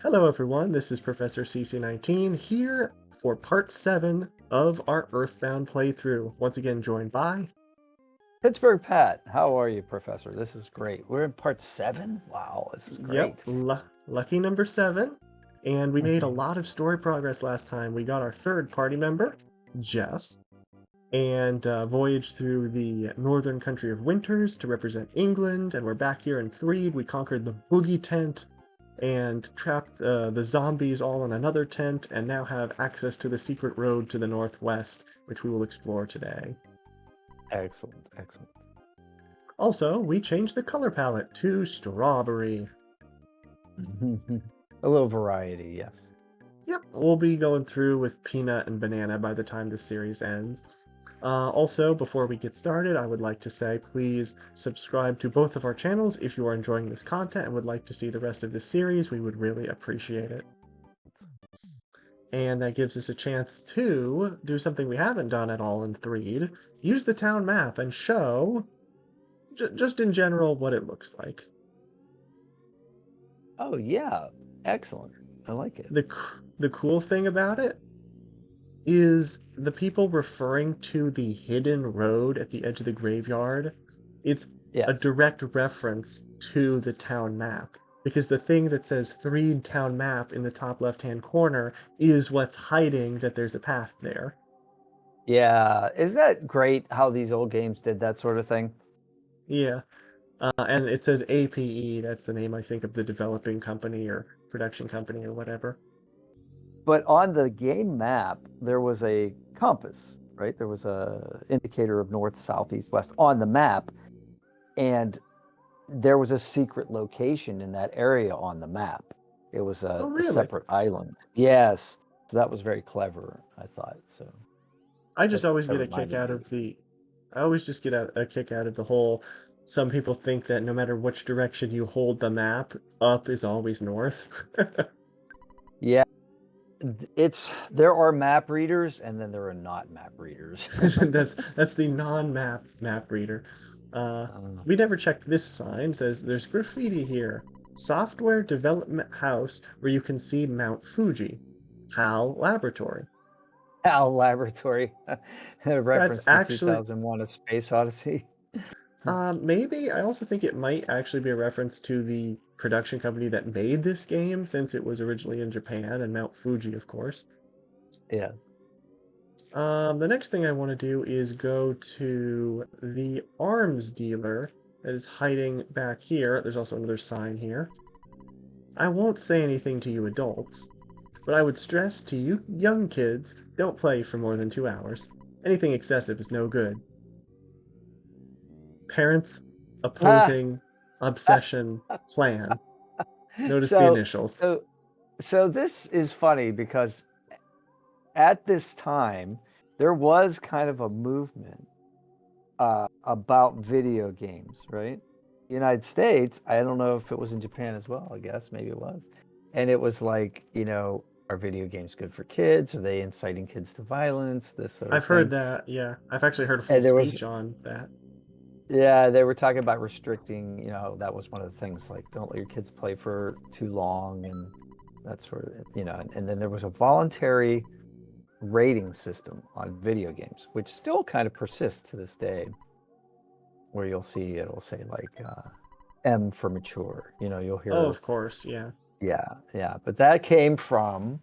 Hello, everyone. This is Professor CC19 here for part 7 of our Earthbound playthrough. Once again, joined by. Pittsburgh Pat, how are you, Professor? This is great. We're in part 7? Wow, this is Yep, great. lucky number 7. And we made a Mhm. lot of story progress last time. We got our third party member, Jeff, and voyaged through the northern country of Winters to represent England. And we're back here in Threed. We conquered the Boogie Tent and trapped the zombies all in another tent, and now have access to the secret road to the northwest, which we will explore today. Excellent, excellent. Also, we changed the color palette to strawberry. A little variety, yes. Yep, we'll be going through with peanut and banana by the time the series ends. Also, before we get started, I would like to say please subscribe to both of our channels if you are enjoying this content and would like to see the rest of the series. We would really appreciate it. And that gives us a chance to do something we haven't done at all in Threed, use the town map and show, just in general, what it looks like. Oh, yeah, excellent. I like it. The cool thing about it is the people referring to the hidden road at the edge of the graveyard. It's a Yes. direct reference to the town map. Because the thing that says Threed Town Map in the top left-hand corner is what's hiding that there's a path there. Yeah, isn't that great how these old games did that sort of thing? Yeah. And it says APE, that's the name, I think, of the developing company or production company or whatever. But on the game map, there was a compass, right? There was a indicator of north, south, east, west on the map, and there was a secret location in that area on the map. It was Oh, a really? separate island. Yes. So that was very clever, I thought. So I that, just always that get a kick reminded out me of of something. the. I always just get a kick out of the whole. Some people think that no matter which direction you hold the map, up is always north. Yeah, there are map readers and then there are not map readers. That's the non-map map reader. Uh, Uh, we never checked this sign. Says there's graffiti here. Software development house where you can see Mount Fuji. HAL Laboratory. HAL Laboratory, a That's reference to actually 2001: A Space Odyssey. maybe. I also think it might actually be a reference to the production company that made this game, since it was originally in Japan and Mount Fuji, of course. Yeah. The next thing I want to do is go to the arms dealer that is hiding back here. There's also another sign here. I won't say anything to you adults, but I would stress to you young kids, don't play for more than 2 hours. Anything excessive is no good. Parents Ah, opposing obsession plan. Notice the so initials. so so this is funny because at this time there was kind of a movement about video games, right? United States, I don't know if it was in Japan as well, I guess maybe it was. And it was like, are video games good for kids? Are they inciting kids to violence? This sort of I've heard thing. that, yeah. I've actually heard a full And there was, speech on that. yeah, they were talking about restricting, that was one of the things, like don't let your kids play for too long and that sort of, and then there was a voluntary rating system on video games, which still kind of persists to this day, where you'll see it'll say like M for mature. You'll Oh, hear, of course, yeah. yeah, yeah. But that came from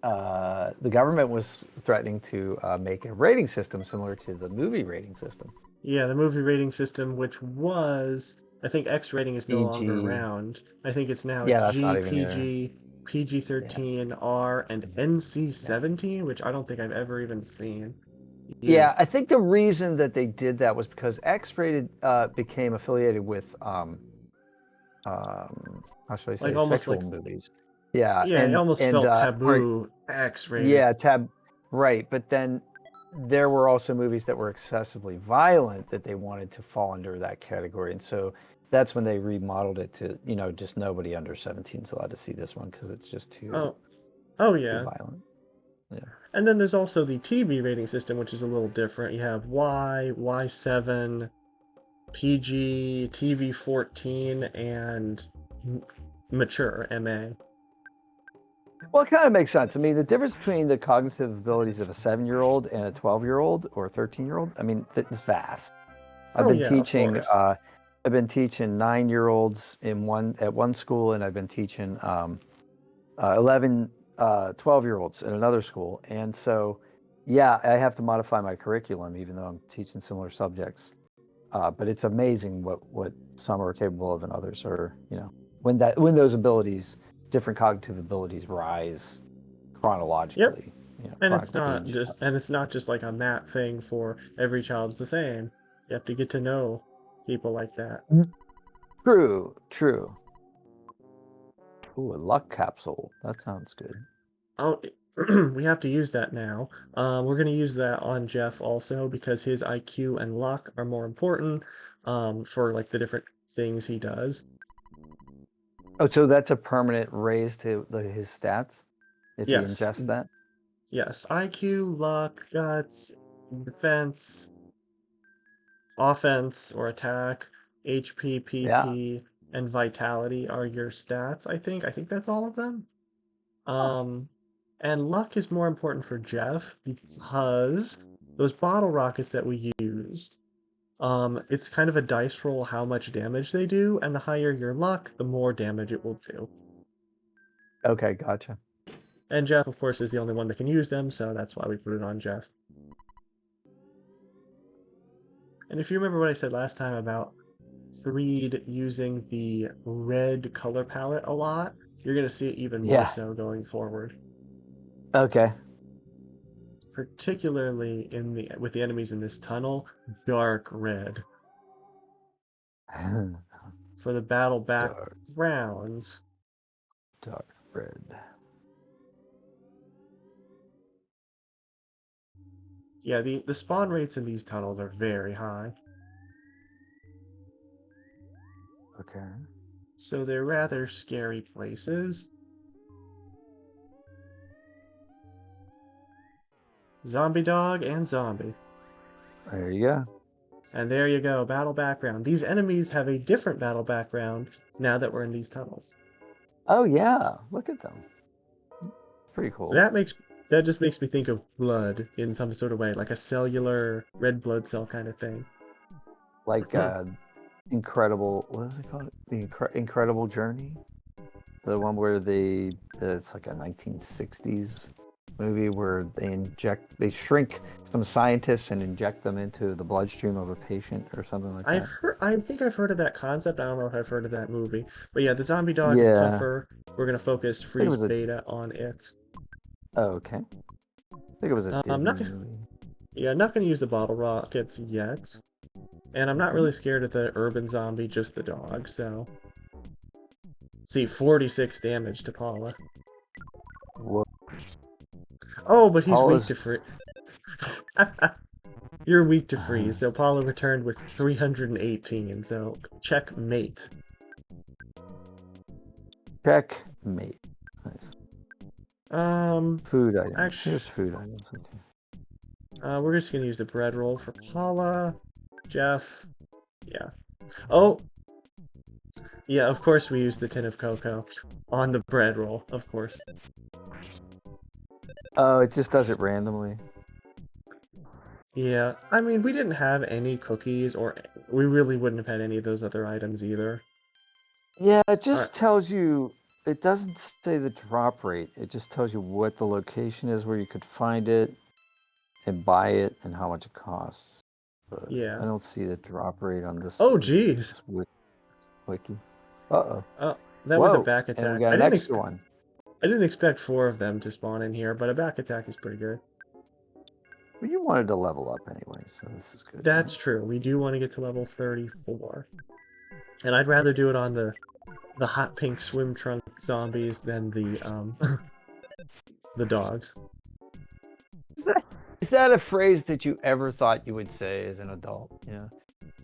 the government was threatening to make a rating system similar to the movie rating system. Yeah, the movie rating system, which was, I think X rating is no longer PG, around. I think it's yeah, that's G, not even there. PG, Yeah, PG-13, R, and yeah. NC-17, which I don't think I've ever even seen Yeah, I used. think the reason that they did that was because X-rated became affiliated with how should I Like say, almost sexual like, movies. Yeah, yeah, it and almost and felt for taboo X rated. yeah, right, but then there were also movies that were excessively violent that they wanted to fall under that category, and so that's when they remodeled it to, just nobody under 17 is allowed to see this one because it's just too Oh, oh too yeah. violent. Yeah. And then there's also the TV rating system, which is a little different. You have Y, Y7, PG, TV 14, and mature, MA. Well, it kind of makes sense. I mean, the difference between the cognitive abilities of a 7-year-old and a 12-year-old or a 13-year-old, I mean, it's vast. I've Oh been yeah, of teaching course. I've been teaching 9-year-olds at one school, and I've been teaching 11 12-year-olds at another school. And so yeah, I have to modify my curriculum even though I'm teaching similar subjects. But it's amazing what some are capable of and others are, when those abilities, different cognitive abilities rise Yep. chronologically, And it's chronically not age. just like a map thing for every child's the same. You have to get to know people like that. True, true. Ooh, a luck capsule. That sounds good. Oh, we have to use that now. We're going to use that on Jeff also because his IQ and luck are more important for like the different things he does. Oh, so that's a permanent raise to his stats if he Yes, ingests that? yes. IQ, luck, guts, defense, offense or attack, HP, Yeah. PP, and vitality are your stats, I think. I think that's all of them. Huh. Um, and luck is more important for Jeff because those bottle rockets that we used, it's kind of a dice roll how much damage they do, and the higher your luck, the more damage it will do. Okay, gotcha. And Jeff, of course, is the only one that can use them, so that's why we put it on Jeff. And if you remember what I said last time about Threed using the red color palette a lot, you're going to see it even more Yeah. so going forward. Okay. Particularly with the enemies in this tunnel, dark red. For the battle backgrounds, Dark red. yeah, the spawn rates in these tunnels are very high. Okay. So they're rather scary places. Zombie dog and zombie. There you go. And there you go, battle background. These enemies have a different battle background now that we're in these tunnels. Oh yeah, look at them. Pretty cool. That just makes me think of blood in some sort of way, like a cellular red blood cell kind of thing. Like incredible. What is it called? The Incredible Journey. The one where it's like a 1960s movie where they shrink some scientists and inject them into the bloodstream of a patient or something like that. I think I've heard of that concept. I don't know if I've heard of that movie. But yeah, the zombie dog is Yeah. tougher. We're gonna focus I think it freeze was a. beta on it. Oh, okay. I think it was a I'm Disney not movie. Yeah, I'm not gonna use the bottle rockets yet. And I'm not really scared of the urban zombie, just the dog, so. See, 46 damage to Paula. Whoa. Oh, but he's weak Paula's to freeze. You're weak to freeze, so Paula returned with 318, so checkmate. checkmate. Nice. Food items. actually, Here's food items. Okay. we're just gonna use the bread roll for Paula, Jeff. Yeah. Oh, yeah. Of course, we use the tin of cocoa on the bread roll. Of course. Oh, it just does it randomly. Yeah. I mean, we didn't have any cookies, or we really wouldn't have had any of those other items either. Yeah, it just tells you. It doesn't say the drop rate. It just tells you what the location is where you could find it and buy it and how much it costs. But Yeah. I don't see the drop rate on this. Oh, geez. Wiki. Uh-oh. Oh, that was a back attack. And we got an extra one. I didn't expect 4 of them to spawn in here, but a back attack is pretty good. Well, you wanted to level up anyway, so this is good. That's true. We do want to get to level 34. And I'd rather do it on the hot pink swim trunk zombies than the the dogs. Is that a phrase that you ever thought you would say as an adult? Yeah.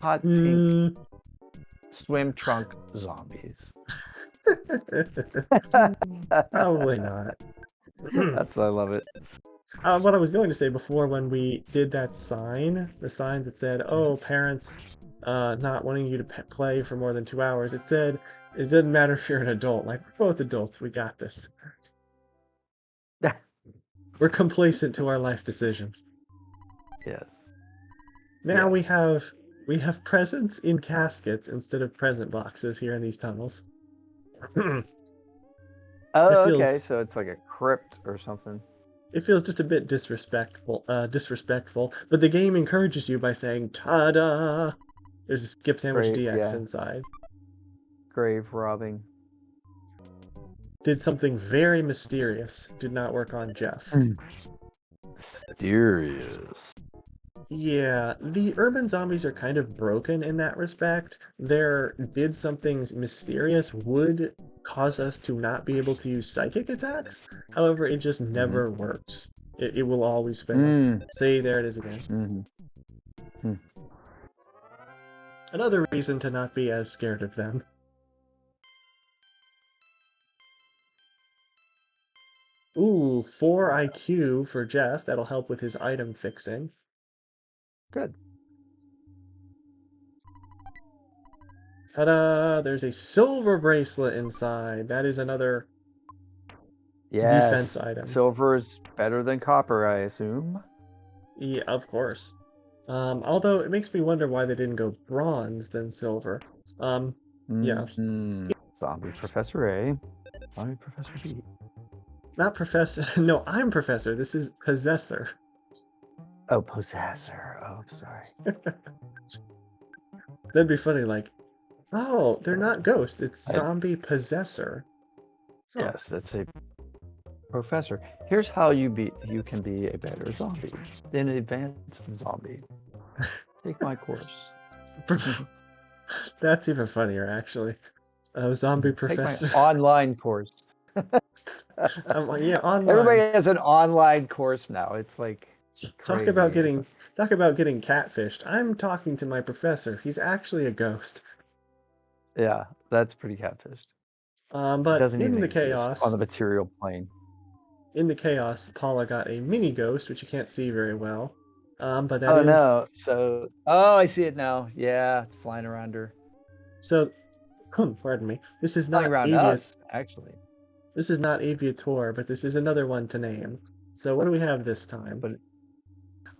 Hot pink swim trunk zombies. Probably not. I love it. What I was going to say before, when we did that sign, the sign that said, "Oh, parents, not wanting you to play for more than 2 hours," it said, "It doesn't matter if you're an adult. Like, we're both adults. We got this." We're complacent to our life decisions. Yes. Now we Yes. have presents in caskets instead of present boxes here in these tunnels. It Oh, okay. feels So it's like a crypt or something. it feels just a bit disrespectful, but the game encourages you by saying "Ta-da!" There's a Skip Sandwich Grave, DX yeah. inside. Grave robbing. Did something very mysterious. Did not work on Jeff. Mysterious. Yeah, the urban zombies are kind of broken in that respect. Their did something mysterious would cause us to not be able to use psychic attacks. However, it just never works. It will always fail. Mm. See, there it is again. Mm-hmm. Another reason to not be as scared of them. Ooh, 4 IQ for Jeff. That'll help with his item fixing. Good. Ta-da! There's a silver bracelet inside. That is another defense Yes. item. Silver is better than copper, I assume. Yeah, of course. Although it makes me wonder why they didn't go bronze than silver. Yeah. Zombie Professor A. Zombie Professor B. Not Professor. No, I'm Professor. This is Possessor. Oh, Possessor. Oh, sorry. That'd be funny, like, oh, they're not ghosts. It's Zombie Possessor. Huh. Yes, that's a professor. Here's how you can be a better zombie. An advanced zombie. Take my course. That's even funnier, actually. Zombie Professor. Take my online course. Yeah, online. Everybody has an online course now. It's like talk crazy. about getting catfished. I'm talking to my professor. He's actually a ghost. Yeah, that's pretty catfished. But doesn't in even the exist chaos, on the material plane. In the chaos, Paula got a mini ghost, which you can't see very well. But that Oh is no! So I see it now. Yeah, it's flying around her. so. Pardon me. This is Flying not around us, actually. This is not Aviator, but this is another one to name. So what do we have this time?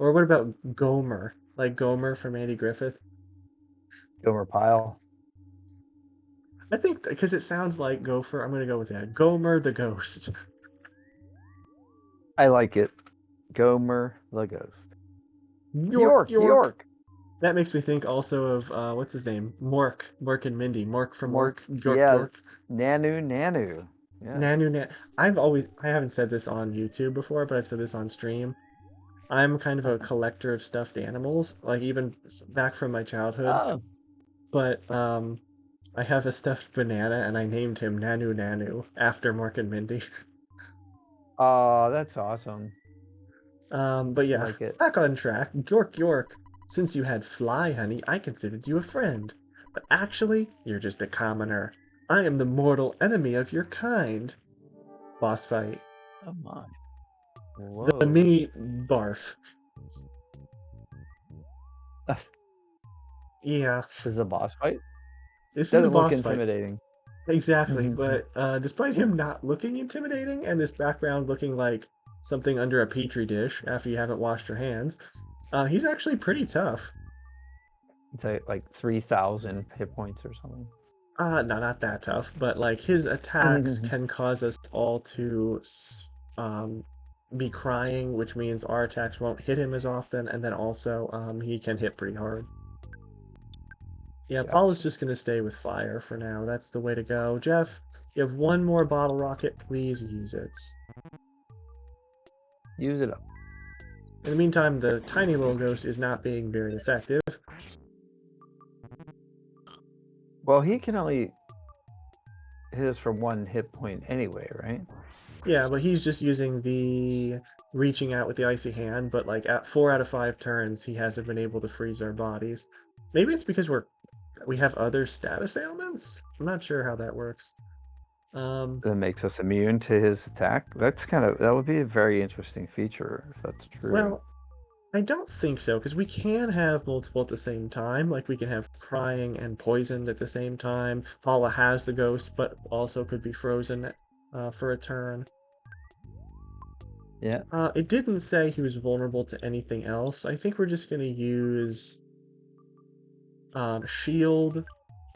Or what about Gomer? Like Gomer from Andy Griffith? Gomer Pyle. I think because it sounds like Gopher, I'm gonna go with that. Gomer the Ghost. I like it. Gomer the Ghost. York. That makes me think also of what's his name? Mork and Mindy. Mork from Mork. York. Nanu. Yeah. Nanu. I haven't said this on YouTube before, but I've said this on stream. I'm kind of a collector of stuffed animals, like even back from my childhood. Oh. But I have a stuffed banana, and I named him Nanu after Mork and Mindy. Oh, that's awesome. But yeah, like back on track. York. Since you had Fly, honey, I considered you a friend. But actually, you're just a commoner. I am the mortal enemy of your kind. Boss fight. Oh my. Whoa. The mini barf. Yeah. This is a boss fight? This is a boss look intimidating. Fight. Exactly, but despite him not looking intimidating and this background looking like something under a petri dish after you haven't washed your hands, he's actually pretty tough. It's like 3,000 hit points or something. No, not that tough, but like his attacks can cause us all to be crying, which means our attacks won't hit him as often, and then also he can hit pretty hard. Yeah, Paul is just going to stay with fire for now. That's the way to go. Jeff, you have one more bottle rocket. Please use it. Use it up. In the meantime, the tiny little ghost is not being very effective. Well, he can only hit us for 1 hit point anyway, right? Yeah, but he's just using the reaching out with the icy hand, but like at 4 out of 5 turns, he hasn't been able to freeze our bodies. Maybe it's because we have other status ailments? I'm not sure how that works. That makes us immune to his attack? That would be a very interesting feature if that's true. Well, I don't think so, because we can have multiple at the same time. Like, we can have crying and poisoned at the same time. Paula has the ghost, but also could be frozen for a turn. Yeah. It didn't say he was vulnerable to anything else. I think we're just gonna use shield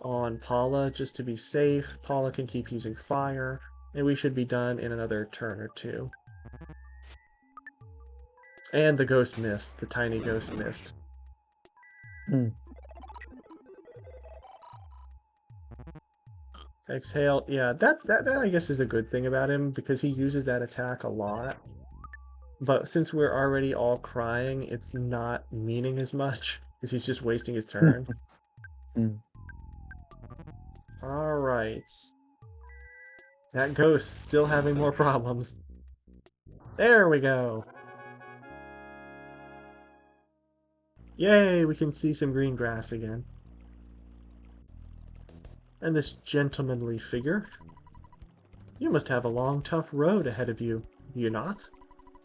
on Paula just to be safe. Paula can keep using fire, and we should be done in another turn or two. And the ghost missed. The tiny ghost missed. Hmm. Exhale. Yeah, that I guess is a good thing about him because he uses that attack a lot. But since we're already all crying, it's not meaning as much because he's just wasting his turn. Hmm. All right. That ghost's still having more problems. There we go. Yay, we can see some green grass again. And this gentlemanly figure. You must have a long, tough road ahead of you, do you not?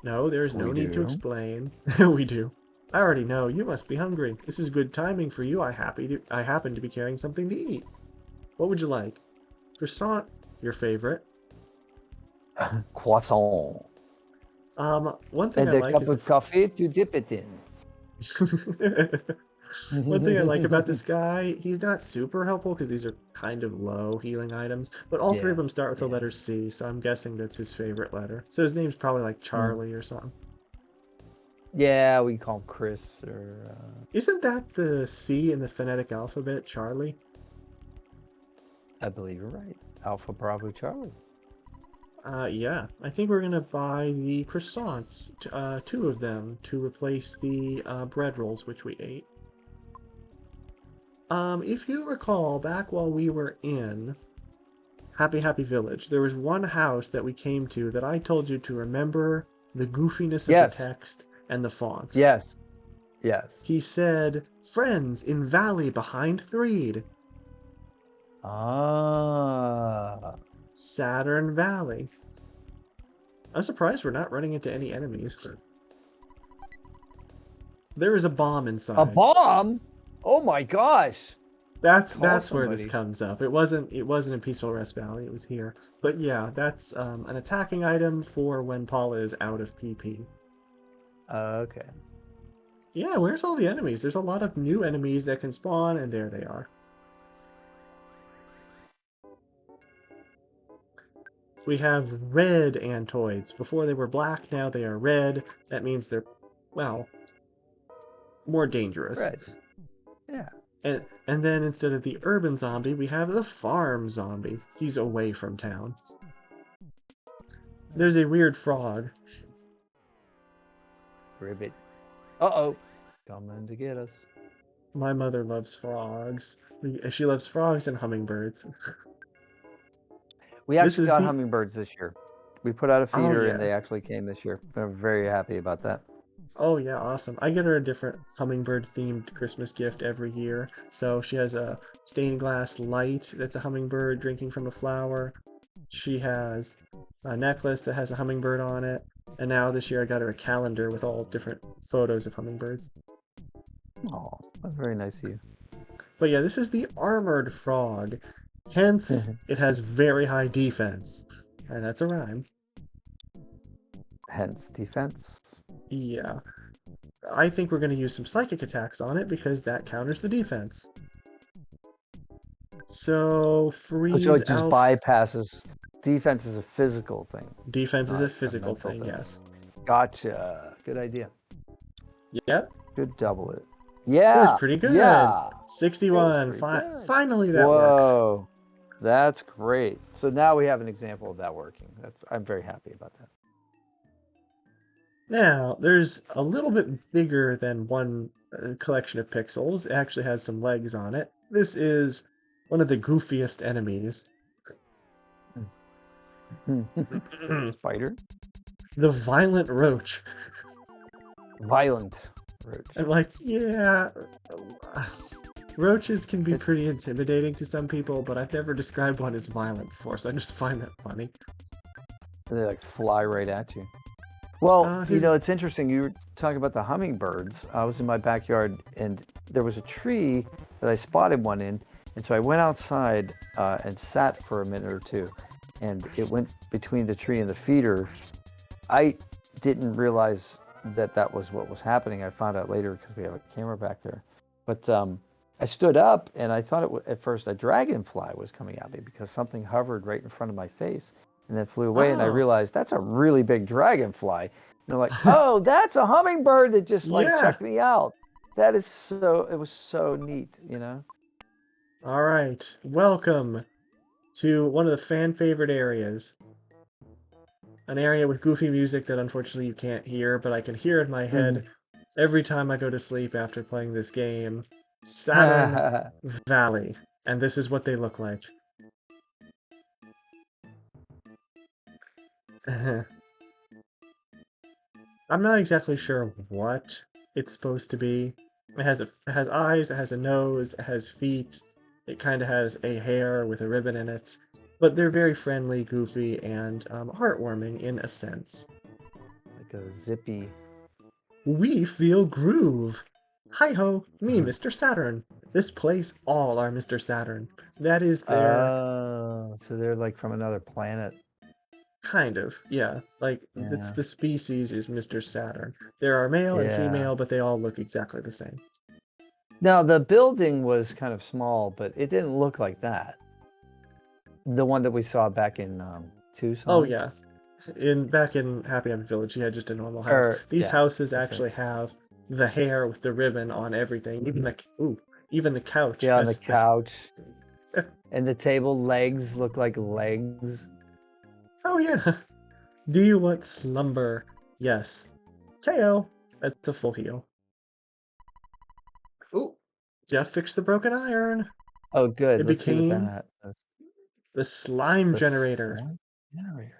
No, there is no We need to do. explain. We do. I already know. You must be hungry. This is good timing for you. I happen to be carrying something to eat. What would you like? Croissant, your favorite. Croissant. One thing And I a like cup is of coffee to dip it in. One thing I like about this guy, he's not super helpful because these are kind of low healing items, but all three of Yeah. them start with the Yeah. letter C, so I'm guessing that's his favorite letter. So his name's probably like Charlie or something. Yeah, we call him Chris or. Isn't that the C in the phonetic alphabet, Charlie? I believe you're right. Alpha Bravo Charlie. Yeah. I think we're gonna buy the croissants, two of them, to replace the bread rolls which we ate. If you recall, back while we were in Happy Happy Village, there was one house that we came to that I told you to remember the goofiness of Yes. the text and the font. Yes. Yes. He said, "Friends in valley behind Threed." Ah. Saturn Valley. I'm surprised we're not running into any enemies. There is a bomb inside. A bomb? Oh my gosh. That's Call where this somebody. comes up. It wasn't in Peaceful Rest Valley, it was here. But yeah, that's an attacking item for when Paula is out of PP. Okay. Yeah, where's all the enemies? There's a lot of new enemies that can spawn, and there they are. We have red Antoids. Before they were black, now they are red. That means they're, well, more dangerous. Red. Yeah. And then instead of the urban zombie, we have the farm zombie. He's away from town. There's a weird frog. Ribbit. Uh-oh. Coming to get us. My mother loves frogs. She loves frogs and hummingbirds. We This actually is got the- hummingbirds this year. We put out a Oh, feeder yeah. and they actually came this year. I'm very happy about that. Oh yeah, awesome. I get her a different hummingbird themed Christmas gift every year. So she has a stained glass light that's a hummingbird drinking from a flower. She has a necklace that has a hummingbird on it. And now this year I got her a calendar with all different photos of hummingbirds. Oh, that's very nice of you. But yeah, this is the armored frog. Hence, it has very high defense. And that's a rhyme. Hence defense. Yeah. I think we're going to use some psychic attacks on it because that counters the defense. So, freeze So it just out. bypasses. Defense is a physical thing. Defense is not a a physical mental thing, thing. yes. Gotcha. Good idea. Yep, Good double it. it Yeah. was pretty good. Yeah. 61. pretty good. Finally, that works. Whoa. That's great. So now we have an example of that working. I'm very happy about that. Now, there's a little bit bigger than one collection of pixels. It actually has some legs on it. This is one of the goofiest enemies. Spider? The Violent Roach. Violent roach. I'm like, yeah, roaches can be It's- pretty intimidating to some people, but I've never described one as violent before, so I just find that funny. They like fly right at you. Well, his- it's interesting. You were talking about the hummingbirds. I was in my backyard and there was a tree that I spotted one in. And so I went outside and sat for a minute or two. And it went between the tree and the feeder. I didn't realize that that was what was happening. I found out later because we have a camera back there. But I stood up and I thought at first a dragonfly was coming at me because something hovered right in front of my face and then flew away. And I Oh, realized that's a really big dragonfly. And they're like, oh, that's a hummingbird that just like yeah. checked me out. That is so, it was so neat, you know? All right. Welcome to one of the fan favorite areas. An area with goofy music that unfortunately you can't hear, but I can hear in my head every time I go to sleep after playing this game. Saturn Valley. And this is what they look like. I'm not exactly sure what it's supposed to be. It has eyes, it has a nose, it has feet. It kind of has a hair with a ribbon in it. But they're very friendly, goofy, and heartwarming in a sense. Like a zippy. We feel groove. Hi-ho, me, Mr. Saturn. This place, all are Mr. Saturn. That is their... Oh, so they're like from another planet. Kind of, yeah. Like, it's Yeah. the species is Mr. Saturn. There are male and Yeah. female, but they all look exactly the same. Now, the building was kind of small, but it didn't look like that. The one that we saw back in Tucson. Oh, yeah. Back in Happy Happy Village, he had just a normal house. Or, These yeah, houses that's actually have the hair with the ribbon on everything. Even the couch Yeah, on the has couch. And the table legs look like legs. Oh, yeah. Do you want slumber? Yes. KO. That's a full heal. Ooh. Just fixed the broken iron. Oh, good. It Let's see what became that is. the slime The generator. slime generator.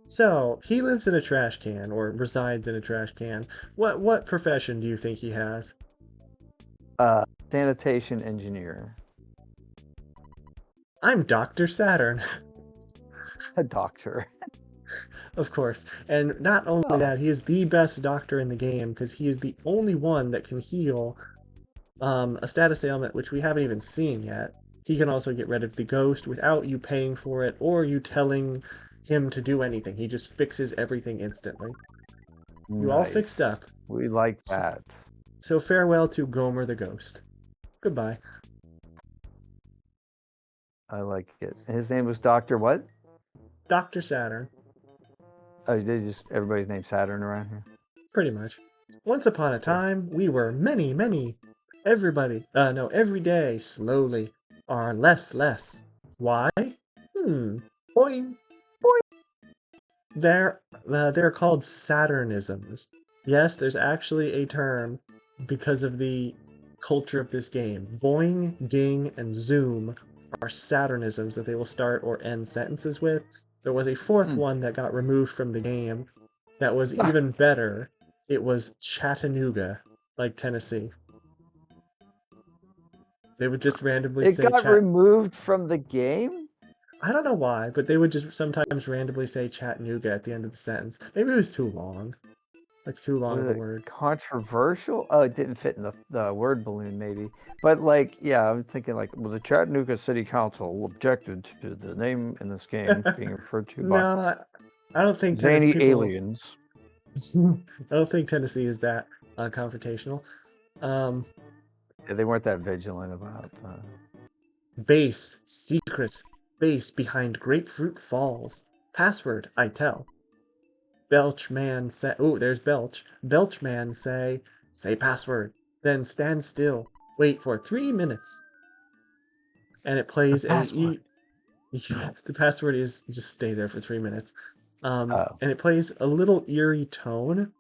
So, he lives in a trash can, or resides in a trash can. What profession do you think he has? Sanitation engineer. I'm Dr. Saturn. A doctor. Of course. And not only that, he is the best doctor in the game, because he is the only one that can heal a status ailment which we haven't even seen yet. He can also get rid of the ghost without you paying for it or you telling him to do anything. He just fixes everything instantly. You all fixed Nice. up. We like that. So farewell to Gomer the Ghost. Goodbye. I like it. His name was Dr. what? Dr. Saturn. Oh, they just everybody's named Saturn around here. Pretty much. Once upon a time, we were many. Every day, slowly, are less. Why? Boing. They're called Saturnisms. Yes, there's actually a term because of the culture of this game. Boing, ding, and zoom are Saturnisms that they will start or end sentences with. There was a fourth one that got removed from the game that was even better. It was Chattanooga, like Tennessee. They would just randomly say... It got removed from the game? I don't know why, but they would just sometimes randomly say Chattanooga at the end of the sentence. Maybe it was too long. Like, too long of a word. Controversial? Oh, it didn't fit in the word balloon, maybe. But, like, yeah, I'm thinking, like, well, the Chattanooga City Council objected to the name in this game being referred to by No, I don't think zany Tennessee people... aliens. I don't think Tennessee is that confrontational. Yeah, they weren't that vigilant about... Base. Secret. Base behind Grapefruit Falls. Password, I tell. Belchman say... Oh, there's Belch. Belchman say password. Then stand still. Wait for 3 minutes. And it plays password. Yeah, the password is just stay there for 3 minutes. Oh. And it plays a little eerie tone.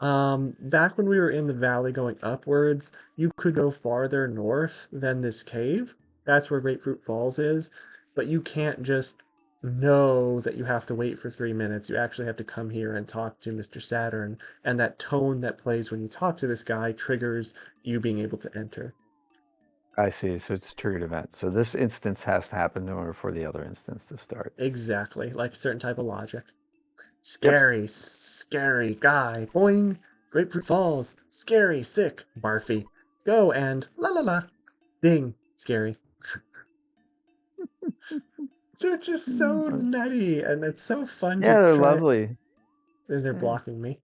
Back when we were in the valley going upwards, you could go farther north than this cave. That's where Grapefruit Falls is. But you can't just know that you have to wait for 3 minutes. You actually have to come here and talk to Mr. Saturn. And that tone that plays when you talk to this guy triggers you being able to enter. I see. So it's a triggered event. So this instance has to happen in order for the other instance to start. Exactly. Like a certain type of logic. Scary, scary guy. Boing. Grapefruit Falls. Scary, sick, barfy. Go and la la la. Ding. Scary. They're just so nutty, and it's so fun to Yeah, they're try. lovely. They're blocking me.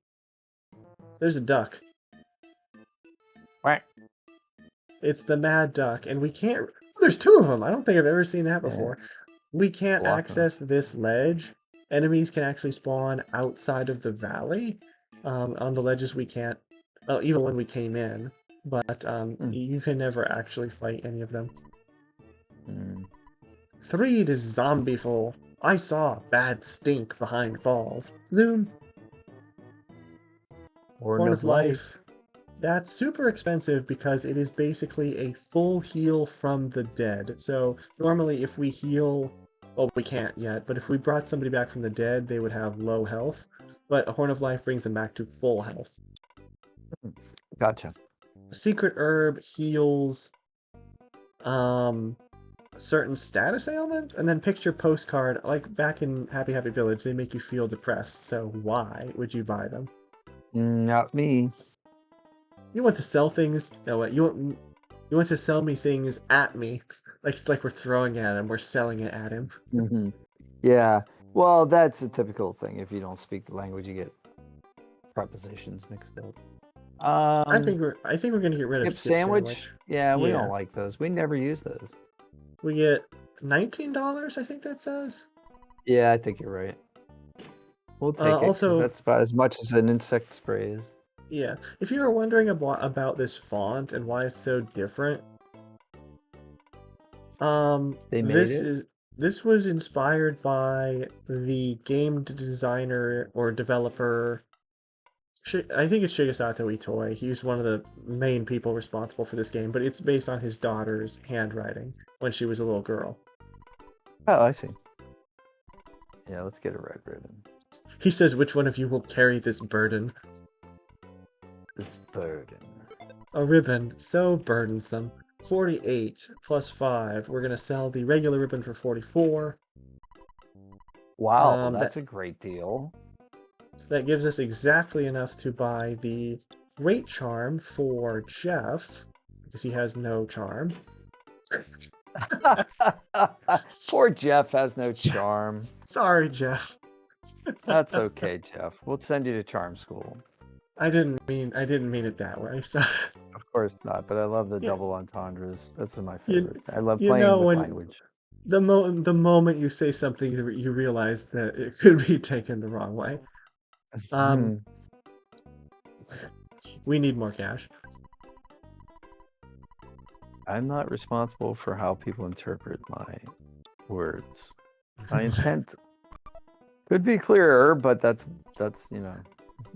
There's a duck. Quack. It's the mad duck, and we can't. There's two of them. I don't think I've ever seen that before. We can't Blocking us. access this ledge. Enemies can actually spawn outside of the valley. On the ledges we can't. Well, even when we came in, but you can never actually fight any of them. 3 is Zombieful. I saw bad stink behind falls. Zoom. Horn of Life. That's super expensive because it is basically a full heal from the dead. So normally if we heal, well, we can't yet, but if we brought somebody back from the dead, they would have low health. But a Horn of Life brings them back to full health. Gotcha. Secret Herb heals certain status ailments, and then picture postcard, like back in Happy Happy Village, they make you feel depressed. So why would you buy them? Not me. You want to sell things? No, what you want to sell me things at me? Like it's like we're throwing at him, we're selling it at him. Yeah. Well, that's a typical thing. If you don't speak the language, you get prepositions mixed up. I think we're gonna get rid of Skip sandwich. Yeah, we don't like those. We never use those. We get $19, I think that says. Yeah, I think you're right. We'll take it. Also, that's about as much as an insect spray is. Yeah. If you were wondering about this font and why it's so different, they made it. This was inspired by the game designer or developer. I think it's Shigesato Itoi. He's one of the main people responsible for this game, but it's based on his daughter's handwriting when she was a little girl. Oh, I see. Yeah, let's get a red ribbon. He says, "Which one of you will carry this burden?" This burden. A ribbon so burdensome. 48 plus 5. We're gonna sell the regular ribbon for 44. Wow, that's a great deal. That gives us exactly enough to buy the Great Charm for Jeff, because he has no charm. Poor Jeff has no charm. Sorry, Jeff. That's okay, Jeff. We'll send you to charm school. I didn't mean it that way. So. Of course not, but I love the double entendres. That's my favorite. I love playing with language. The moment you say something, you realize that it could be taken the wrong way. We need more cash. I'm not responsible for how people interpret my words. My intent could be clearer, but that's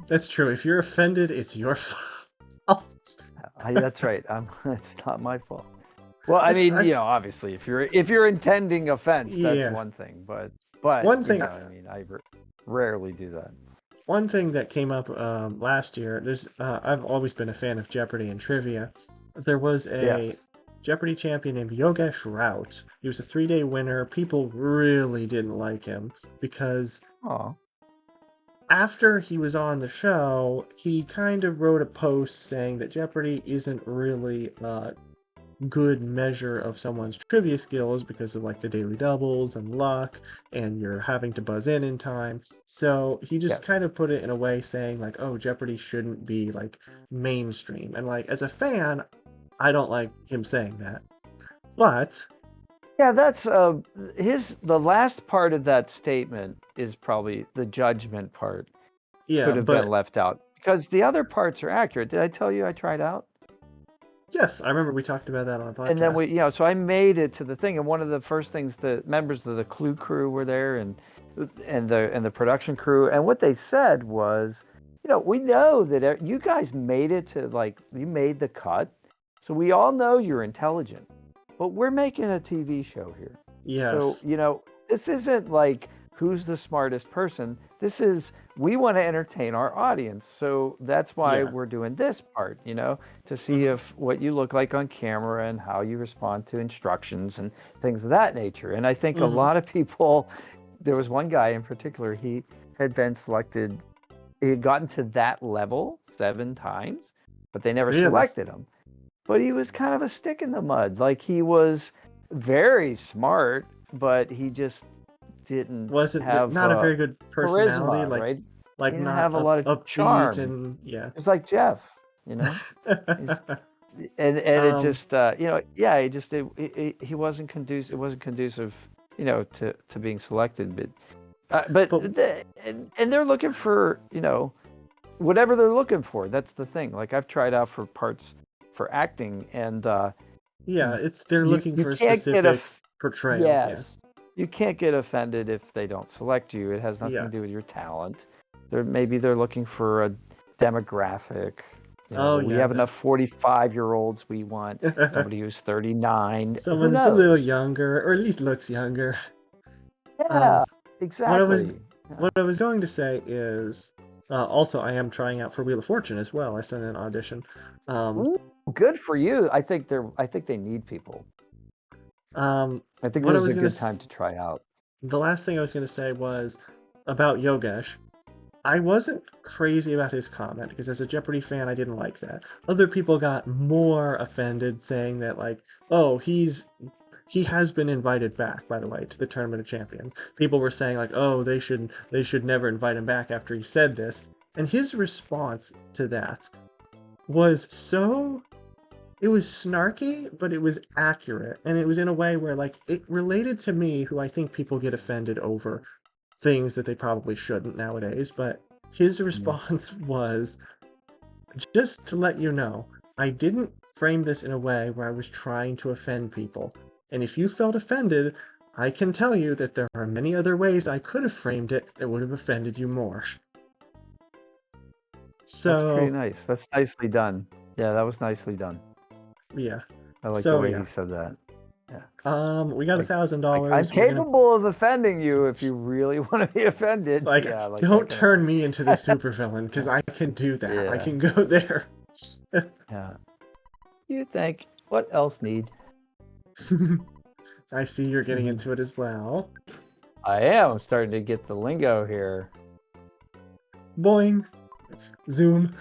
That's true. If you're offended, it's your fault. That's right. It's not my fault. Well, I mean, obviously, if you're intending offense, that's one thing. But one thing, I rarely do that. One thing that came up last year, I've always been a fan of Jeopardy and trivia. There was a Jeopardy champion named Yogesh Rout. He was a 3-day winner. People really didn't like him because after he was on the show, he kind of wrote a post saying that Jeopardy isn't really a good measure of someone's trivia skills because of like the daily doubles and luck, and you're having to buzz in time. So he just kind of put it in a way saying like, oh, Jeopardy shouldn't be like mainstream. And like as a fan, I don't like him saying that. But yeah, that's the last part of that statement is probably the judgment part. Yeah, could have been left out because the other parts are accurate. Did I tell you I tried out? Yes, I remember we talked about that on a podcast. And then so I made it to the thing, and one of the first things the members of the Clue crew were there, and the production crew, and what they said was, we know that you guys made it to you made the cut, so we all know you're intelligent, but we're making a TV show here. Yes. So this isn't like who's the smartest person. This is, we want to entertain our audience. So that's why we're doing this part, to see if what you look like on camera and how you respond to instructions and things of that nature. And I think a lot of people, there was one guy in particular, he had been selected, he had gotten to that level 7 times, but they never selected him. But he was kind of a stick in the mud. Like he was very smart, but he just didn't have not a very good personality, charisma, right? like He didn't not have a lot of upbeat charm. and yeah. Just like Jeff, you know? He's and it um, just yeah, he wasn't conducive. It wasn't conducive, to being selected. But but and they're looking for whatever they're looking for. That's the thing. Like I've tried out for parts for acting, and yeah, it's they're you looking you for a can't get specific portrayal. Yeah, yes, you can't get offended if they don't select you. It has nothing yeah. to do with your talent. Maybe they're looking for a demographic. Oh We yeah, have enough 45-year-olds. We want somebody who's 39. Who someone that's a little knows? younger, or at least looks younger. Um, Yeah, what I was exactly. Yeah. what I was going to say is, also I am trying out for Wheel of Fortune as well. I sent an audition. Um, Ooh, good for you. I think they need people. I think what I this is was a gonna good time to try out. the last thing I was gonna say was about Yogesh. I wasn't crazy about his comment because as a Jeopardy fan, I didn't like that. Other people got more offended, saying that like, oh, he has been invited back, by the way, to the Tournament of Champions. People were saying like, oh, they should never invite him back after he said this. And his response to that was so it was snarky, but it was accurate. And it was in a way where like it related to me, who I think people get offended over things that they probably shouldn't nowadays. But his Mm. response was, just to let you know, I didn't frame this in a way where I was trying to offend people. And if you felt offended, I can tell you that there are many other ways I could have framed it that would have offended you more. That's pretty So, nice. That's nicely done. Yeah, that was nicely done. yeah. I like the So way yeah. he said that. Yeah. We got Like, I'm $1,000. We're gonna capable of offending you if you really want to be It's offended. like, Yeah, like that don't kind of. turn me into the supervillain, because I can do that. I Yeah, can go there. yeah. You think what else need? I see you're getting Mhm. into it as well. I am starting to get the lingo here. Boing. Zoom.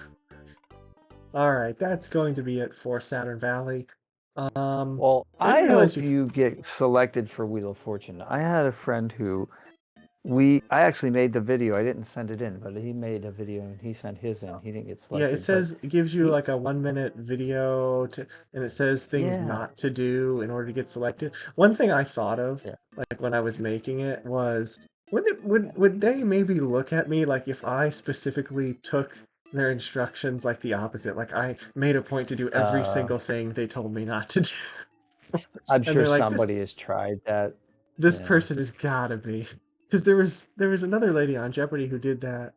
Alright, that's going to be it for Saturn Valley. Well, I I didn't realize hope you. you get selected for Wheel of Fortune. I had a friend who I actually made the video. I didn't send it in, but he made a video and he sent his in. He didn't get Yeah, it selected, but says it gives you he, like a 1 minute video and it says things yeah, not to do in order to get selected. One thing I thought of, yeah. like when I was making it, was would they maybe look at me like if I specifically took their instructions like the opposite? Like I made a point to do every Uh, single thing they told me not to do. I'm And sure they're like, this somebody has tried that. this Yeah. person has gotta be. Because there was another lady on Jeopardy who did that.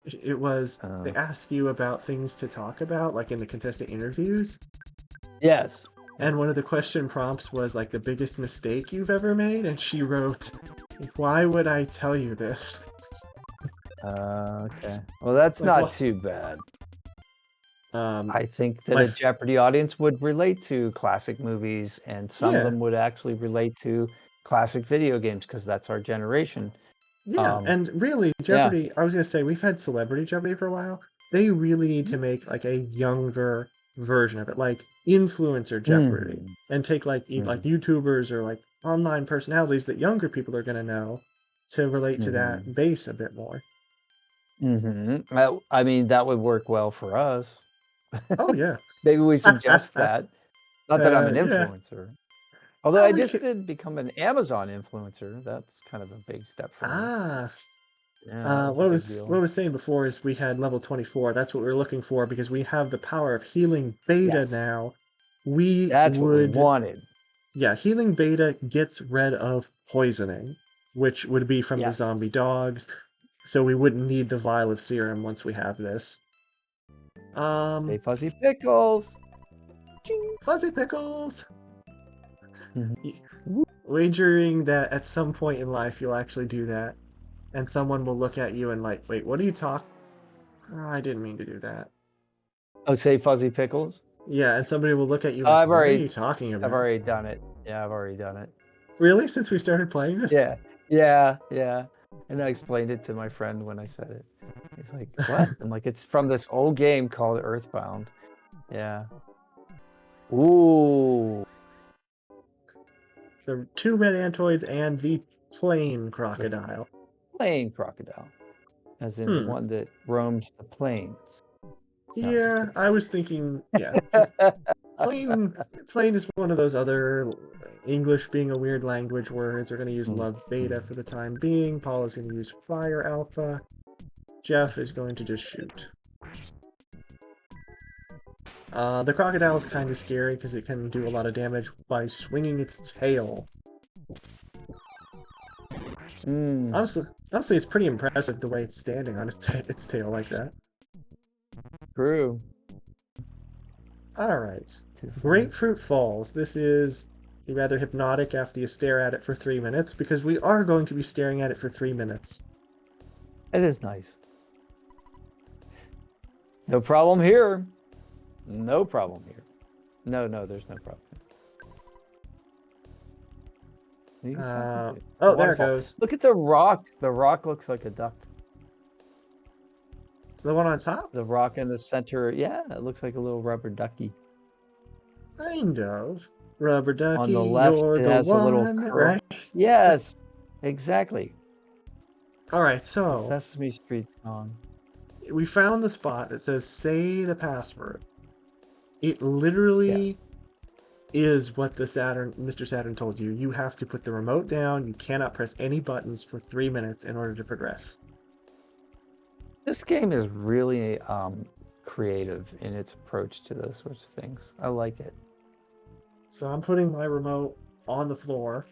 It was they Uh, ask you about things to talk about, like in the contestant interviews. yes. And one of the question prompts was like the biggest mistake you've ever made, and she wrote, "Why would I tell you this?" Okay. Well, that's Like not what? too bad. Um, I think that my a Jeopardy audience would relate to classic movies, and some of yeah, them would actually relate to classic video games because that's our generation. yeah, Um, and really yeah. Jeopardy. I was gonna say we've had Celebrity Jeopardy for a while. They really need to make like a younger version of it, like influencer Jeopardy, Mhm. and take like like Mhm. YouTubers or like online personalities that younger people are gonna know to relate to Mhm. that base a bit more. Mhm. I mean, that would work well for us. Oh yeah. Maybe we suggest that. Not that I'm an Yeah. influencer. Although Well, I we just could. did become an Amazon influencer. That's kind of a big step for me. Ah. Yeah, that was a What I big was what deal. I was saying before is we had level 24. That's what we were looking for because we have the power of healing beta Yes. now. We That's what we would wanted. Yeah, healing beta gets rid of poisoning, which would be from the Yes. zombie dogs, so we wouldn't need the vial of serum once we have this. Say Um, fuzzy pickles. Ching. Fuzzy Pickles! Mhm. Y- Wagering that at some point in life you'll actually do that, and someone will look at you and like, wait, what are you talking? I didn't mean to do that. Oh, say fuzzy pickles. Yeah, and somebody will look at you Oh, like, what are you talking I've about? already done it. Yeah, I've already done it. Really? Since we started playing this? Yeah, yeah, yeah. And I explained it to my friend when I said it. He's like, "What?" I'm like, "It's from this old game called Earthbound." Yeah. Ooh, The two red antoids and the plain the crocodile. plain crocodile. as in the one that roams the plains. No, just Yeah, kidding. I was thinking, yeah, 'cause plain is one of those other English being a weird language words. We're going to use love beta for the time being. Paul is going to use fire alpha. Jeff is going to just shoot. The crocodile is kind of scary because it can do a lot of damage by swinging its tail. Honestly, it's pretty impressive the way it's standing on its tail like that. True. All right. Grapefruit Falls. This is rather hypnotic after you stare at it for 3 minutes, because we are going to be staring at it for 3 minutes. It is nice. No problem here. No problem here. No, there's no problem. Oh, there it goes. Look at the rock. The rock looks like a duck. The one on top? The rock in the center. Yeah, it looks like a little rubber ducky. Kind of. Rubber ducky, On the left, you're it the has one, a little curl. right? Yes, exactly. All right, so The Sesame Street song. We found the spot that says "Say the password." It literally is what the Mr. Saturn told you. You have to put the remote down. You cannot press any buttons for 3 minutes in order to progress. This game is really creative in its approach to those sorts of things. I like it. So I'm putting my remote on the floor.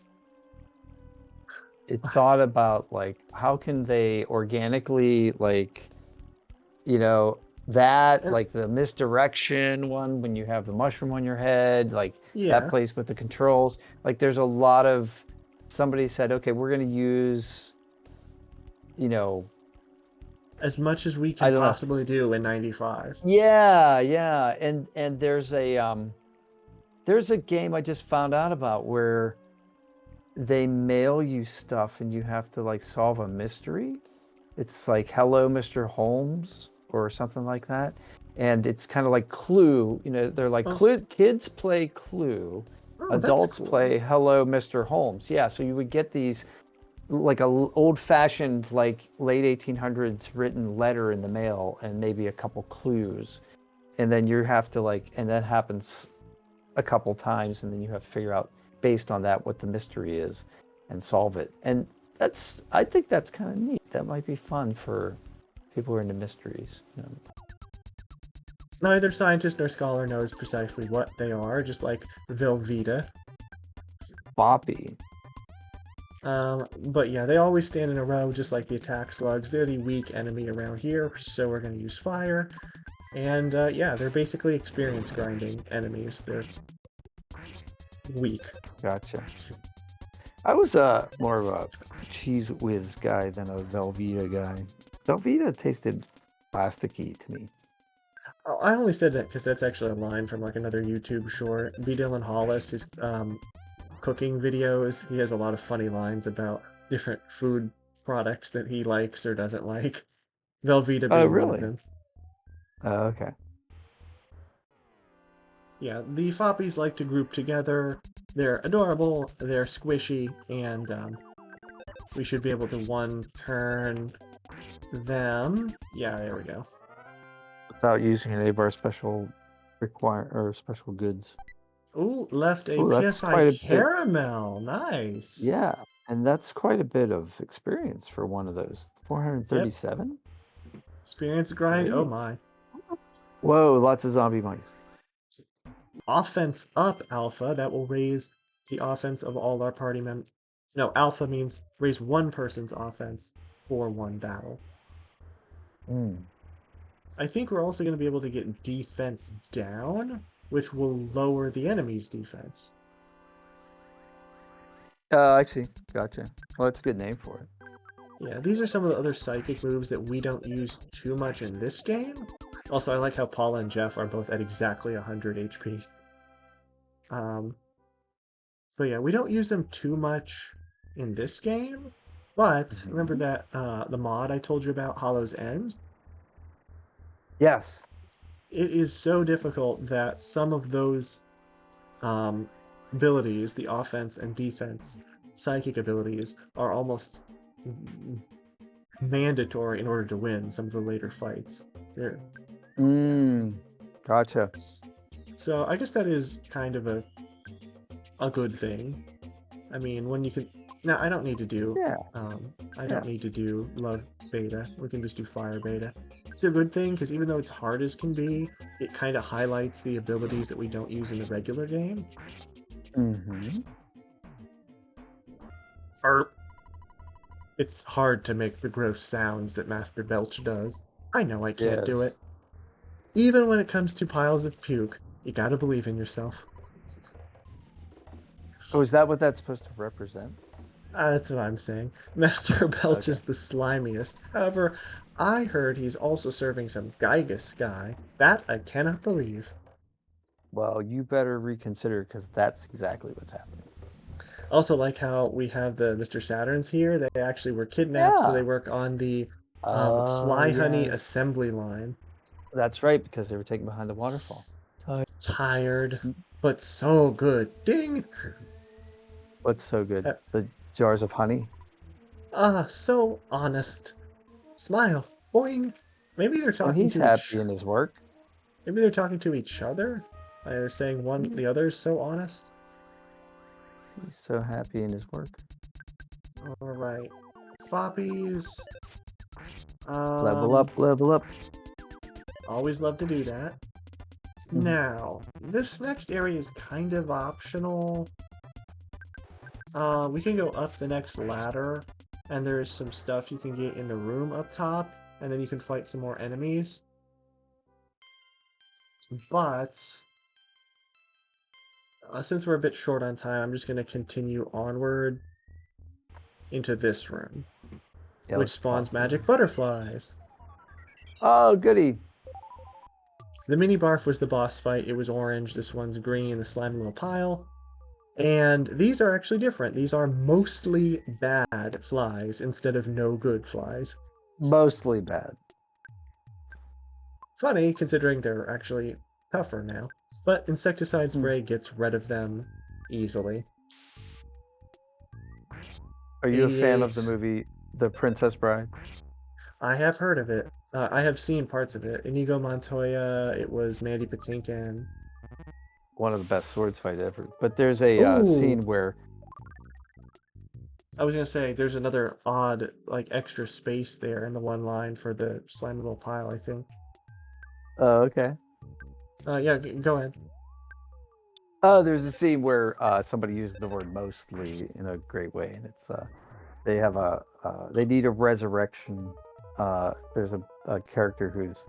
It thought about, like, how can they organically, like, like the misdirection one when you have the mushroom on your head, like that plays with the controls. Like, there's a lot of, somebody said, okay, we're going to use, as much as we can possibly do in 95. Yeah. And there's a game I just found out about where they mail you stuff and you have to, like, solve a mystery. It's like Hello, Mr. Holmes or something like that. And it's kind of like Clue. They're like, kids play Clue. Adults play Hello, Mr. Holmes. Yeah, so you would get these, like, a old-fashioned, like, late 1800s written letter in the mail and maybe a couple clues. And then you have to, like, and that happens a couple times, and then you have to figure out, based on that, what the mystery is and solve it. And I think that's kind of neat. That might be fun for people who are into mysteries. Neither scientist nor scholar knows precisely what they are, just like Velveeta. Boppy. But yeah, they always stand in a row, just like the attack slugs. They're the weak enemy around here, so we're going to use fire. And yeah, they're basically experience grinding enemies. They're weak. Gotcha. I was more of a Cheese Whiz guy than a Velveeta guy. Velveeta tasted plasticky to me. I only said that because that's actually a line from, like, another YouTube short. B. Dylan Hollis, his cooking videos, he has a lot of funny lines about different food products that he likes or doesn't like. Velveeta being one of them. Oh, okay. Yeah, the Foppies like to group together. They're adorable, they're squishy, and we should be able to one-turn them. Yeah, there we go. Without using any of our special special goods. Ooh, left a PSI caramel. Nice. Yeah, and that's quite a bit of experience for one of those. 437? Yep. Experience grind? Great. Oh my. Whoa, lots of zombie mice. Offense up, Alpha. That will raise the offense of all our party members. No, Alpha means raise one person's offense for one battle. I think we're also going to be able to get defense down, which will lower the enemy's defense. I see. Gotcha. Well, that's a good name for it. Yeah, these are some of the other psychic moves that we don't use too much in this game. Also, I like how Paula and Jeff are both at exactly 100 HP. But yeah, we don't use them too much in this game. But remember that the mod I told you about, Hollow's End? Yes. It is so difficult that some of those abilities, the offense and defense psychic abilities, are almost mandatory in order to win some of the later fights. There. Gotcha. So I guess that is kind of a good thing. I mean, when you can now, I don't need to do Yeah. I don't need to do love beta. We can just do fire beta. It's a good thing because even though it's hard as can be, it kind of highlights the abilities that we don't use in the regular game. Or it's hard to make the gross sounds that Master Belch does. I know I can't do Yes. it. Even when it comes to piles of puke, you gotta believe in yourself. Oh, is that what that's supposed to represent? That's what I'm saying. Master Belch Okay. is the slimiest. However, I heard he's also serving some Gygus guy. That I cannot believe. Well, you better reconsider because that's exactly what's happening. Also, like how we have the Mr. Saturns here. They actually were kidnapped, so they Yeah. work on the Oh, Fly Honey yes. assembly line. That's right, because they were taken behind the waterfall. Tired, but so good. Ding! What's so good? Uh, The jars of honey? so honest. Smile. Boing. Maybe they're Well, talking he's to happy in his work. Maybe they're talking to each other. They're saying the other is so honest. He's so happy in his work. All right, Foppies. Level up, level up. Always love to do that. Now, this next area is kind of optional. We can go up the next ladder, and there's some stuff you can get in the room up top, and then you can fight some more enemies. But since we're a bit short on time, I'm just going to continue onward into this room, which spawns magic butterflies. Oh, goody. The mini barf was the boss fight. It was orange. This one's green, the slimy little pile. And these are actually different. These are mostly bad flies instead of no good flies. Mostly bad. Funny, considering they're actually tougher now. But insecticide spray gets rid of them easily. Are you a fan of the movie The Princess Bride? I have heard of it. I have seen parts of it. Inigo Montoya, it was Mandy Patinkin. One of the best swords fight ever. But there's a scene where... I was going to say, there's another odd, like, extra space there in the one line for the slimy little pile, I think. Oh, okay. Yeah, go ahead. Oh, there's a scene where somebody used the word mostly in a great way, and it's they have they need a resurrection. There's a character who's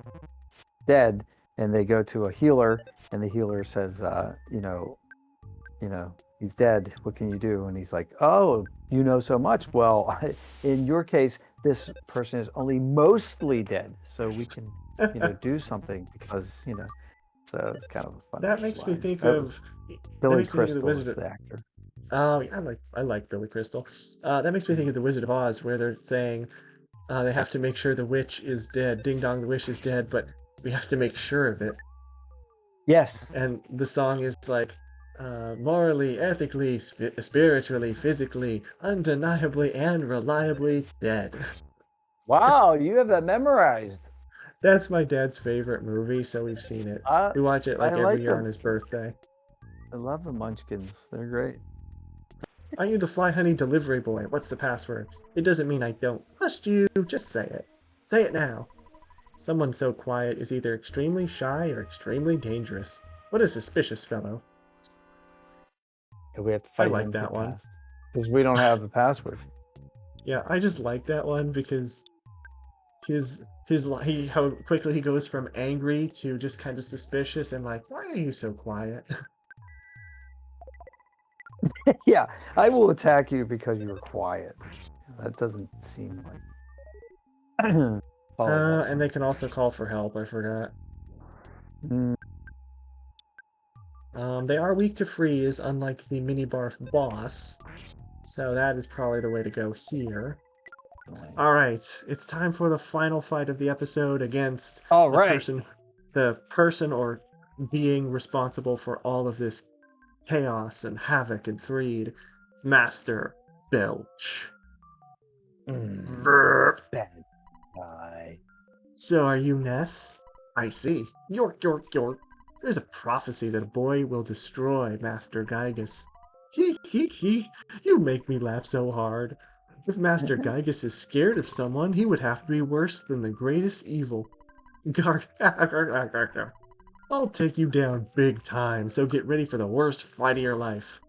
dead, and they go to a healer, and the healer says, you know, he's dead. What can you do? And he's like, oh, you know so much. Well, in your case, this person is only mostly dead, so we can, do something because, So it's kind of a fun. That makes me think of Billy Crystal is the actor. Oh, I like Billy Crystal. That makes me think of the Wizard of Oz, where they're saying they have to make sure the witch is dead. Ding dong, the witch is dead, but we have to make sure of it. Yes. And the song is like, morally, ethically, spiritually, physically, undeniably, and reliably dead. Wow, you have that memorized. That's my dad's favorite movie, so we've seen it. We watch it like every year on his birthday. I love the Munchkins. They're great. Are you the Fly Honey delivery boy? What's the password? It doesn't mean I don't trust you. Just say it. Say it now. Someone so quiet is either extremely shy or extremely dangerous. What a suspicious fellow. We have to fight like that one. Because we don't have the password. Yeah, I just like that one because how quickly he goes from angry to just kind of suspicious and like, why are you so quiet? Yeah, I will attack you because you're quiet. That doesn't seem like. And they can also call for help. I forgot. They are weak to freeze, unlike the mini barf boss. So that is probably the way to go here. Alright, it's time for the final fight of the episode against the person or being responsible for all of this chaos and havoc and Threed, Master Belch. Bad. guy. So are you Ness? I see. York, York, York. There's a prophecy that a boy will destroy Master Gygus. He. You make me laugh so hard. If Master Gygus is scared of someone, he would have to be worse than the greatest evil. Garg. I'll take you down big time, so get ready for the worst fight of your life.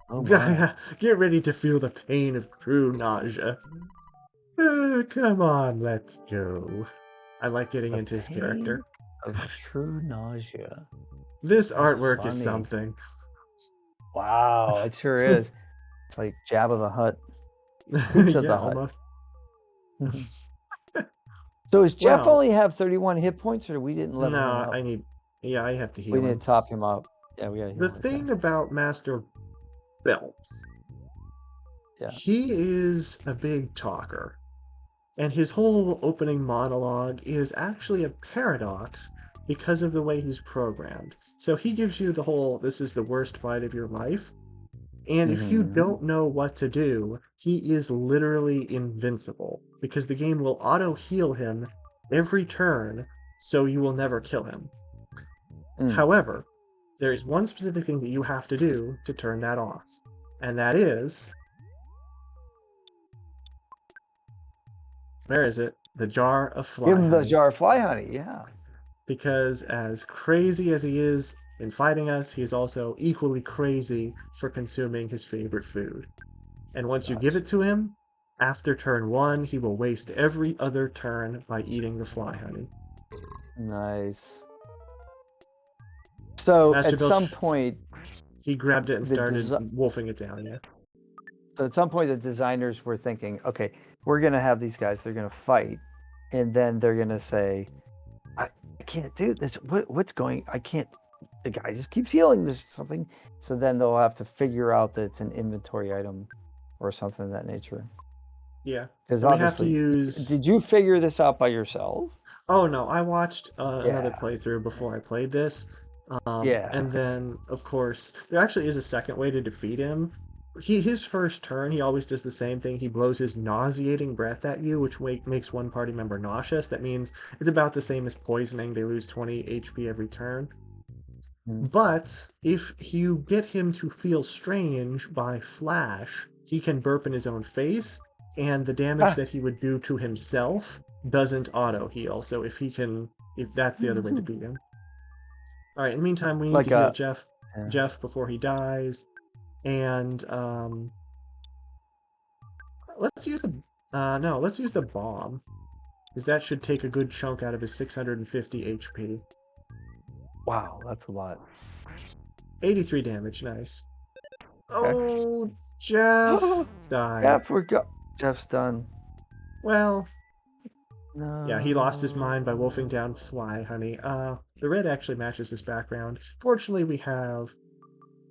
Oh my. Get ready to feel the pain of true nausea. Come on, let's go. I like getting The into his pain character. of true nausea. This That's artwork is funny. something. Wow, it sure is. It's like Jabba the Hutt. Pizza Yeah, the Hutt. almost. So does Jeff Well, only have 31 hit points, or we didn't level him no, up? I have to We heal need him. to top him up. Yeah, we gotta heal The him. thing about Master Belt, Yeah. he is a big talker. And his whole opening monologue is actually a paradox because of the way he's programmed. So he gives you the whole, this is the worst fight of your life. And if you Mhm. don't know what to do, he is literally invincible because the game will auto heal him every turn, so you will never kill him. However, there is one specific thing that you have to do to turn that off, and that is, where is it? The jar of fly Give him the honey. jar of fly honey. Yeah. Because as crazy as he is in fighting us, he is also equally crazy for consuming his favorite food. And once you give it to him, after turn 1, he will waste every other turn by eating the fly honey. Nice. So Master at some Bilch, point, he grabbed it and the started wolfing it down, yeah. so at some point the designers were thinking, okay, we're gonna have these guys, they're gonna fight, and then they're gonna say, I can't do this. What's going? I can't. The guy just keeps healing. There's something. So then they'll have to figure out that it's an inventory item, or something of that nature. Yeah. Because So we have to obviously, use... did you figure this out by yourself? Oh no, I watched another Yeah. playthrough before I played this. Yeah. And then, of course, there actually is a second way to defeat him. His first turn, he always does the same thing. He blows his nauseating breath at you, which makes one party member nauseous. That means it's about the same as poisoning. They lose 20 HP every turn. But if you get him to feel strange by flash, he can burp in his own face, and the damage that he would do to himself doesn't auto heal. So if that's the other way to beat him. All right. In the meantime, we need Like to heal a Jeff before he dies, and let's use the bomb, because that should take a good chunk out of his 650 HP. wow, that's a lot. 83 damage, nice. Oh, Jeff died. Jeff's done. Well, No. yeah, he lost his mind by wolfing down fly honey. The red actually matches his background. Fortunately, we have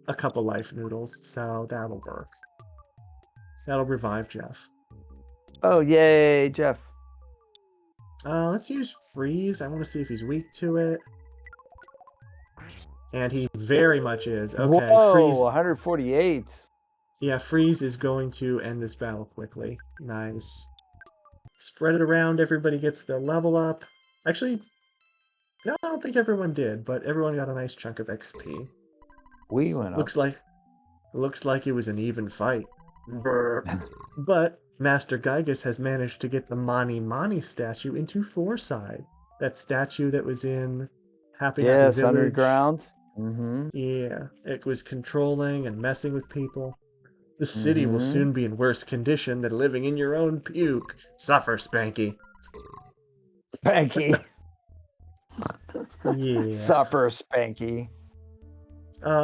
a couple life noodles, so that'll work. That'll revive Jeff. Oh, yay, Jeff. Let's use freeze. I want to see if he's weak to it. And he very much is. Okay, Whoa, freeze. 148. Yeah, freeze is going to end this battle quickly. Nice. Spread it around. Everybody gets the level up. Actually, no, I don't think everyone did, but everyone got a nice chunk of XP. We went up. Looks like it was an even fight. But Master Gygus has managed to get the Mani Mani statue into Fourside. That statue that was in Happy Village. Underground. Mm-hmm. Yeah, it was controlling and messing with people. The city will soon be in worse condition than living in your own puke. Suffer, Spanky. Spanky. Yeah. Suffer, Spanky.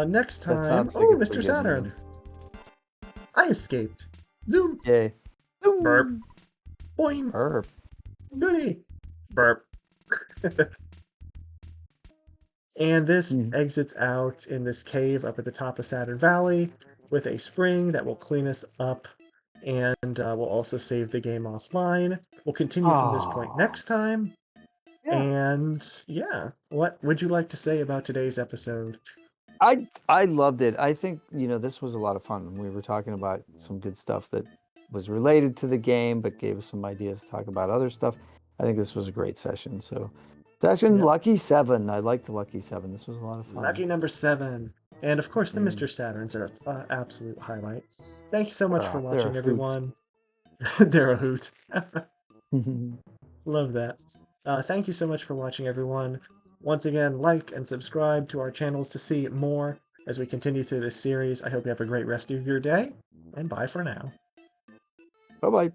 Next time... Like oh, Mr. Saturn. I escaped. Zoom. Yay. Burp. Boing. Burp. Goody. Burp. And this exits out in this cave up at the top of Saturn Valley with a spring that will clean us up and will also save the game offline. We'll continue from this point next time. Yeah. And yeah, what would you like to say about today's episode? I loved it. I think, this was a lot of fun. We were talking about some good stuff that was related to the game, but gave us some ideas to talk about other stuff. I think this was a great session. So, session Yeah. Lucky 7. I liked Lucky 7. This was a lot of fun. Lucky number 7. And of course, the Mm. Mr. Saturns are an absolute highlight. Thank you so much for They're a watching, hoot. everyone. They're a hoot. Love that. Thank you so much for watching, everyone. Once again, like and subscribe to our channels to see more as we continue through this series. I hope you have a great rest of your day, and bye for now. Bye bye.